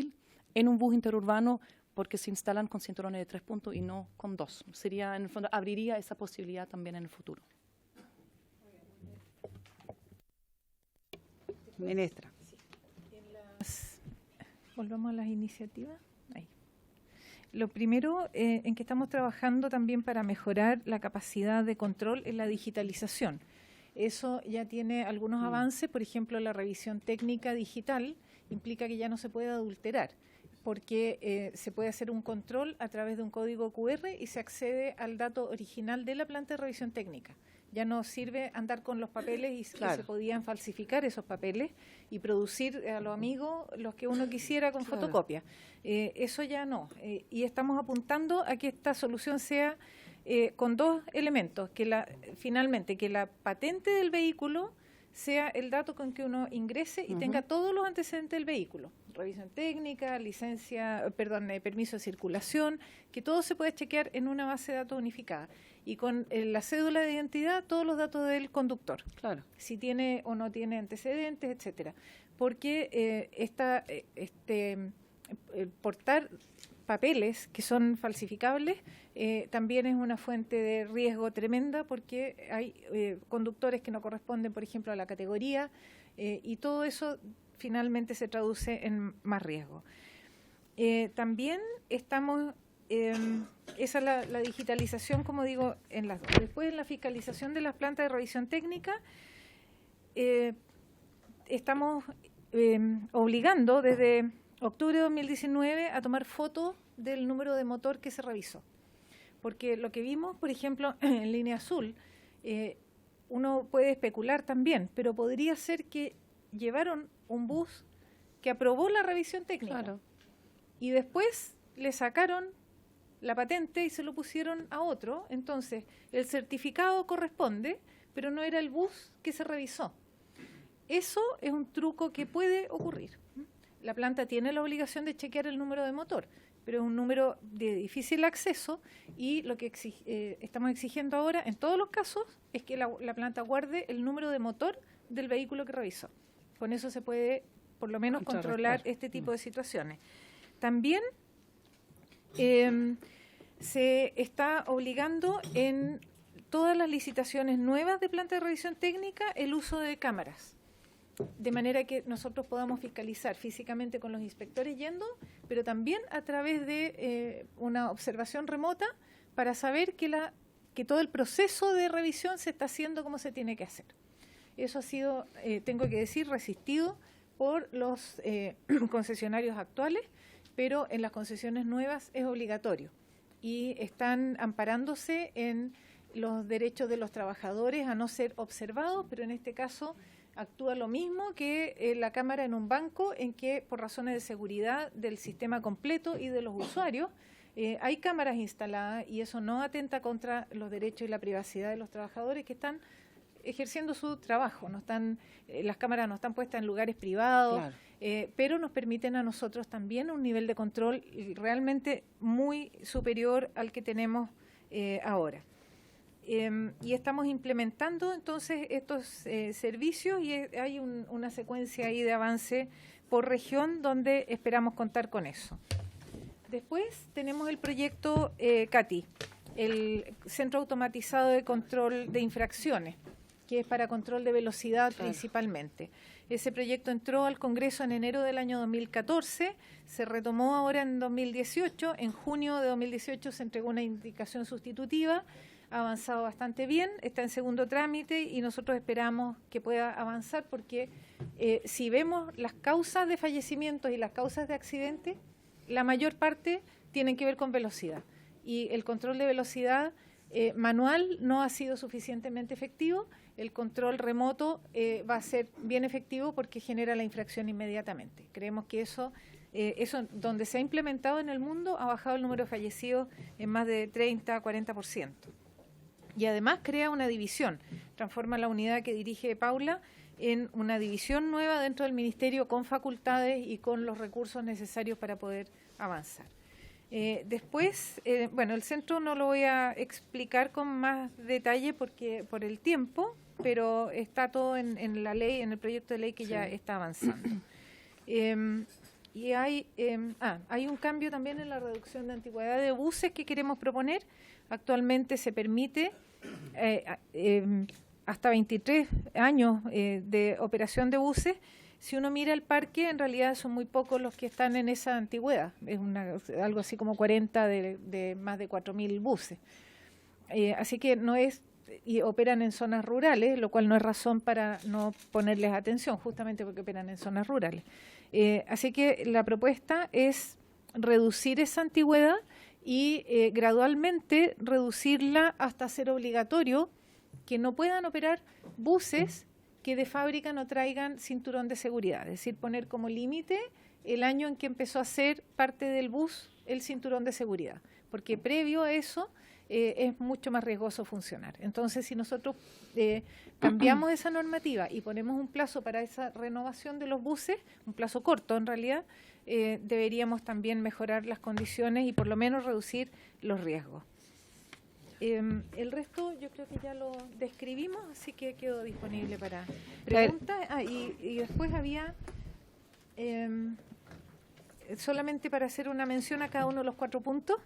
en un bus interurbano, porque se instalan con cinturones de 3 puntos y no con 2. Sería, en el fondo, abriría esa posibilidad también en el futuro. Ministra. Volvamos a las iniciativas. Ahí. Lo primero en que estamos trabajando también para mejorar la capacidad de control es la digitalización. Eso ya tiene algunos avances, por ejemplo, la revisión técnica digital implica que ya no se puede adulterar, porque se puede hacer un control a través de un código QR y se accede al dato original de la planta de revisión técnica. Ya no sirve andar con los papeles y que se podían falsificar esos papeles y producir a los amigos los que uno quisiera con fotocopia. Eso ya no. Y estamos apuntando a que esta solución sea con 2 elementos, que finalmente que la patente del vehículo sea el dato con que uno ingrese y tenga todos los antecedentes del vehículo, revisión técnica, permiso de circulación, que todo se puede chequear en una base de datos unificada. Y con la cédula de identidad, todos los datos del conductor, Claro. si tiene o no tiene antecedentes, etcétera. Porque portar papeles que son falsificables también es una fuente de riesgo tremenda, porque hay conductores que no corresponden, por ejemplo, a la categoría, y todo eso finalmente se traduce en más riesgo. También estamos, esa es la digitalización, como digo, en las dos. Después, en la fiscalización de las plantas de revisión técnica, estamos obligando desde octubre de 2019 a tomar fotos del número de motor que se revisó. Porque lo que vimos, por ejemplo, en línea azul, uno puede especular también, pero podría ser que llevaron un bus que aprobó la revisión técnica. Claro. Y después le sacaron la patente y se lo pusieron a otro. Entonces, el certificado corresponde, pero no era el bus que se revisó. Eso es un truco que puede ocurrir. La planta tiene la obligación de chequear el número de motor, pero es un número de difícil acceso y lo que estamos exigiendo ahora, en todos los casos, es que la planta guarde el número de motor del vehículo que revisó. Con eso se puede, por lo menos, controlar este tipo de situaciones. También se está obligando en todas las licitaciones nuevas de planta de revisión técnica el uso de cámaras, de manera que nosotros podamos fiscalizar físicamente con los inspectores yendo, pero también a través de una observación remota para saber que todo el proceso de revisión se está haciendo como se tiene que hacer. Eso ha sido, tengo que decir, resistido por los concesionarios actuales, pero en las concesiones nuevas es obligatorio y están amparándose en los derechos de los trabajadores a no ser observados, pero en este caso actúa lo mismo que la cámara en un banco, en que por razones de seguridad del sistema completo y de los usuarios, hay cámaras instaladas y eso no atenta contra los derechos y la privacidad de los trabajadores que están ejerciendo su trabajo. No están, las cámaras no están puestas en lugares privados, claro. Pero nos permiten a nosotros también un nivel de control realmente muy superior al que tenemos ahora. Y estamos implementando entonces estos servicios y hay una secuencia ahí de avance por región donde esperamos contar con eso. Después tenemos el proyecto CATI, el Centro Automatizado de Control de Infracciones, que es para control de velocidad principalmente. Ese proyecto entró al Congreso en enero del año 2014, se retomó ahora en 2018, en junio de 2018 se entregó una indicación sustitutiva, ha avanzado bastante bien, está en segundo trámite y nosotros esperamos que pueda avanzar porque si vemos las causas de fallecimientos y las causas de accidentes, la mayor parte tienen que ver con velocidad y el control de velocidad manual no ha sido suficientemente efectivo, el control remoto va a ser bien efectivo porque genera la infracción inmediatamente. Creemos que eso donde se ha implementado en el mundo ha bajado el número de fallecidos en más de 30-40%. Y además crea una división, transforma la unidad que dirige Paula en una división nueva dentro del Ministerio con facultades y con los recursos necesarios para poder avanzar. Después, bueno, el centro no lo voy a explicar con más detalle porque por el tiempo, pero está todo en la ley, en el proyecto de ley que ya está avanzando. Y hay un cambio también en la reducción de antigüedad de buses que queremos proponer. Actualmente se permite hasta 23 años de operación de buses. Si uno mira el parque, en realidad son muy pocos los que están en esa antigüedad. Es algo así como 40 de más de 4.000 buses. Así que no es, y operan en zonas rurales, lo cual no es razón para no ponerles atención, justamente porque operan en zonas rurales. Así que la propuesta es reducir esa antigüedad y gradualmente reducirla hasta ser obligatorio que no puedan operar buses que de fábrica no traigan cinturón de seguridad, es decir, poner como límite el año en que empezó a ser parte del bus el cinturón de seguridad, porque previo a eso es mucho más riesgoso funcionar. Entonces, si nosotros cambiamos esa normativa y ponemos un plazo para esa renovación de los buses, un plazo corto en realidad, deberíamos también mejorar las condiciones y por lo menos reducir los riesgos. El resto yo creo que ya lo describimos, así que quedo disponible para preguntas. Y después había, solamente para hacer una mención a cada uno de los 4 puntos,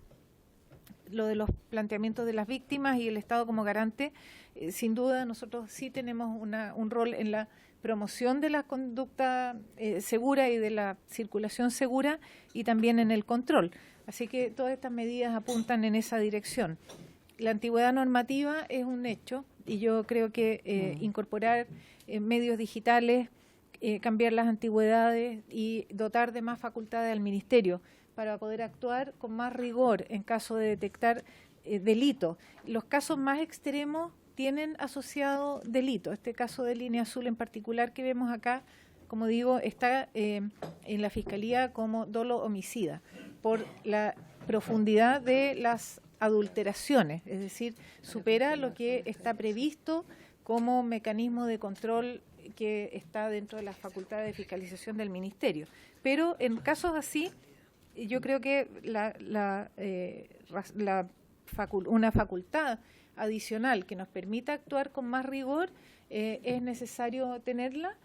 lo de los planteamientos de las víctimas y el Estado como garante, sin duda nosotros sí tenemos un rol en la promoción de la conducta segura y de la circulación segura y también en el control. Así que todas estas medidas apuntan en esa dirección. La antigüedad normativa es un hecho y yo creo que incorporar medios digitales, cambiar las antigüedades y dotar de más facultades al Ministerio para poder actuar con más rigor en caso de detectar delitos. Los casos más extremos tienen asociado delito. Este caso de Línea Azul en particular que vemos acá, como digo, está en la Fiscalía como dolo homicida por la profundidad de las adulteraciones, es decir, supera lo que está previsto como mecanismo de control que está dentro de las facultades de fiscalización del Ministerio. Pero en casos así, yo creo que una facultad adicional que nos permita actuar con más rigor es necesario tenerla,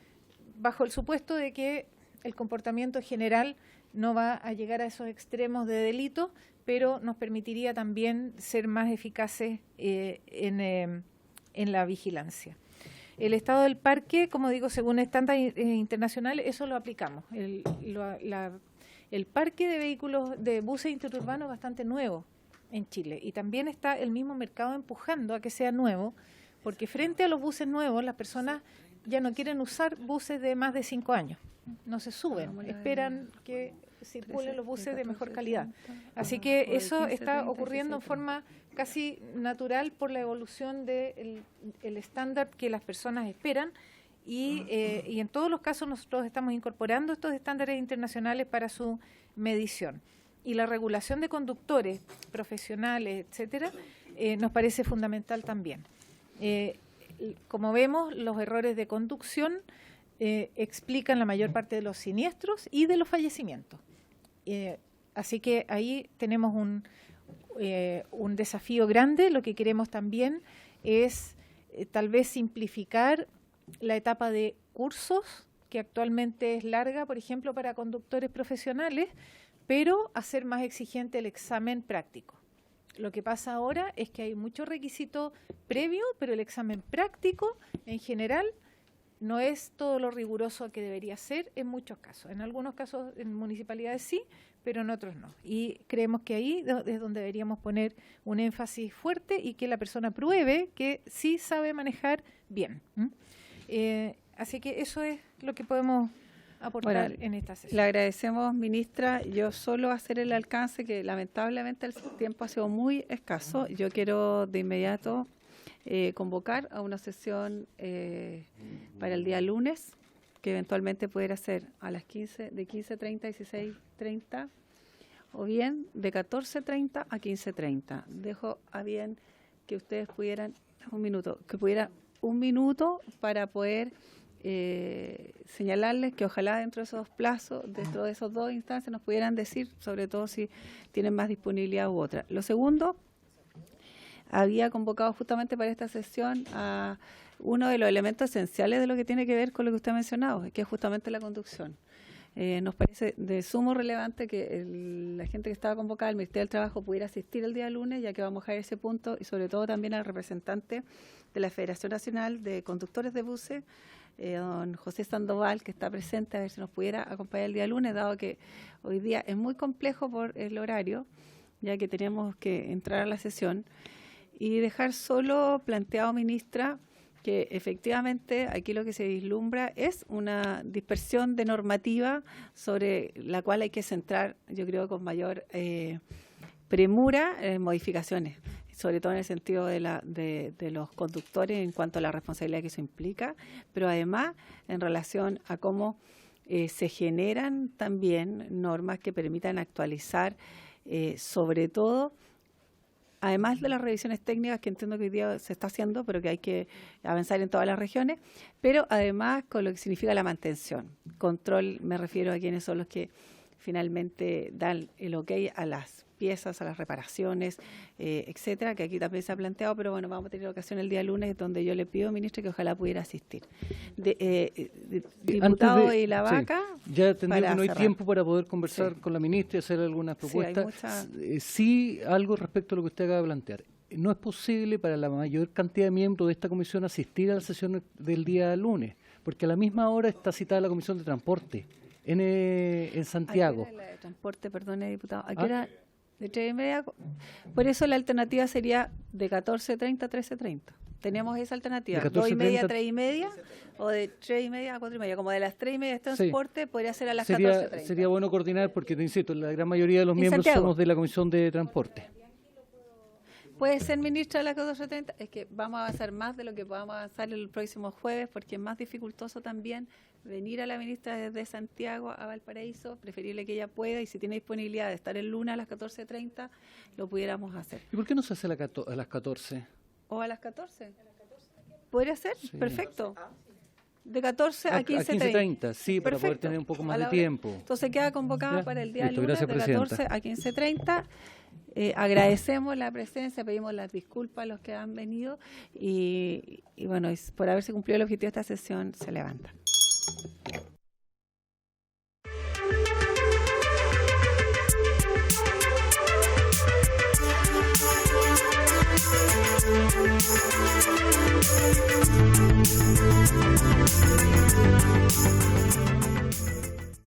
bajo el supuesto de que el comportamiento general no va a llegar a esos extremos de delito, pero nos permitiría también ser más eficaces en la vigilancia. El estado del parque, como digo, según estándares internacionales, eso lo aplicamos. El parque de vehículos de buses interurbanos es bastante nuevo en Chile y también está el mismo mercado empujando a que sea nuevo, porque frente a los buses nuevos las personas ya no quieren usar buses de más de 5 años, no se suben, esperan que circulen los buses de mejor calidad. Así que eso está ocurriendo en forma casi natural por la evolución del estándar que las personas esperan y en todos los casos nosotros estamos incorporando estos estándares internacionales para su medición. Y la regulación de conductores profesionales, etcétera, nos parece fundamental también. Como vemos, los errores de conducción explican la mayor parte de los siniestros y de los fallecimientos. Así que ahí tenemos un desafío grande. Lo que queremos también es tal vez simplificar la etapa de cursos, que actualmente es larga, por ejemplo, para conductores profesionales, pero hacer más exigente el examen práctico. Lo que pasa ahora es que hay mucho requisito previo, pero el examen práctico en general no es todo lo riguroso que debería ser en muchos casos. En algunos casos en municipalidades sí, pero en otros no. Y creemos que ahí es donde deberíamos poner un énfasis fuerte y que la persona pruebe que sí sabe manejar bien. Así que eso es lo que podemos aportar en esta sesión. Le agradecemos, ministra. Yo solo hacer el alcance, que lamentablemente el tiempo ha sido muy escaso. Yo quiero de inmediato convocar a una sesión para el día lunes, que eventualmente pudiera ser a las 15, de 15:30 a 16:30, o bien de 14:30 a 15:30. Dejo a bien que ustedes pudieran, un minuto para poder señalarles que ojalá dentro de esos plazos, dentro de esos 2 instancias nos pudieran decir, sobre todo si tienen más disponibilidad u otra. Lo segundo, había convocado justamente para esta sesión a uno de los elementos esenciales de lo que tiene que ver con lo que usted ha mencionado, que es justamente la conducción. Nos parece de sumo relevante que la gente que estaba convocada, el Ministerio del Trabajo, pudiera asistir el día lunes, ya que vamos a dejar ese punto, y sobre todo también al representante de la Federación Nacional de Conductores de Buses, don José Sandoval, que está presente, a ver si nos pudiera acompañar el día lunes, dado que hoy día es muy complejo por el horario, ya que tenemos que entrar a la sesión, y dejar solo planteado, ministra, que efectivamente aquí lo que se vislumbra es una dispersión de normativa sobre la cual hay que centrar, yo creo, con mayor premura modificaciones, sobre todo en el sentido de los conductores en cuanto a la responsabilidad que eso implica, pero además en relación a cómo se generan también normas que permitan actualizar, sobre todo, además de las revisiones técnicas que entiendo que hoy día se está haciendo, pero que hay que avanzar en todas las regiones, pero además con lo que significa la mantención. Control, me refiero a quienes son los que finalmente dan el ok a las limpiezas, a las reparaciones, etcétera, que aquí también se ha planteado, pero bueno, vamos a tener ocasión el día lunes, donde yo le pido, ministra, que ojalá pudiera asistir. Diputado y la vaca. Sí, ya tendría que no hay cerrar. tiempo para poder conversar con la ministra y hacer algunas propuestas. Sí, algo respecto a lo que usted acaba de plantear. No es posible para la mayor cantidad de miembros de esta comisión asistir a la sesión del día lunes, porque a la misma hora está citada la Comisión de Transporte en Santiago. ¿A qué hora la de transporte, perdone, diputado? ¿A qué hora? De 3:30. Por eso la alternativa sería de 14:30 a 13:30. Teníamos esa alternativa, De 2:30 a 14:30, 3:30, o de 3:30 a 4:30. Como de las 3:30 es Sí. transporte, podría ser a las Sería 14:30. bueno coordinar, porque te insisto, la gran mayoría de los ¿En miembros Santiago? somos de la Comisión de Transporte. ¿Puede ser ministra a las 14:30? Es que vamos a avanzar más de lo que podamos avanzar el próximo jueves, porque es más dificultoso también venir a la ministra desde Santiago a Valparaíso, preferible que ella pueda, y si tiene disponibilidad de estar el lunes a las 14:30, lo pudiéramos hacer. ¿Y por qué no se hace a las 14? ¿O a las 14? ¿Podría ser? Sí. Perfecto. De 14 a A 15:30. 15:30, sí, para poder Perfecto. tener un poco A más la de hora. tiempo. Entonces queda convocada Ya, para el día listo, lunes gracias, de presidenta. 14 a 15:30. Agradecemos la presencia, pedimos las disculpas a los que han venido y bueno, por haberse cumplido el objetivo de esta sesión, se levanta. Thank you.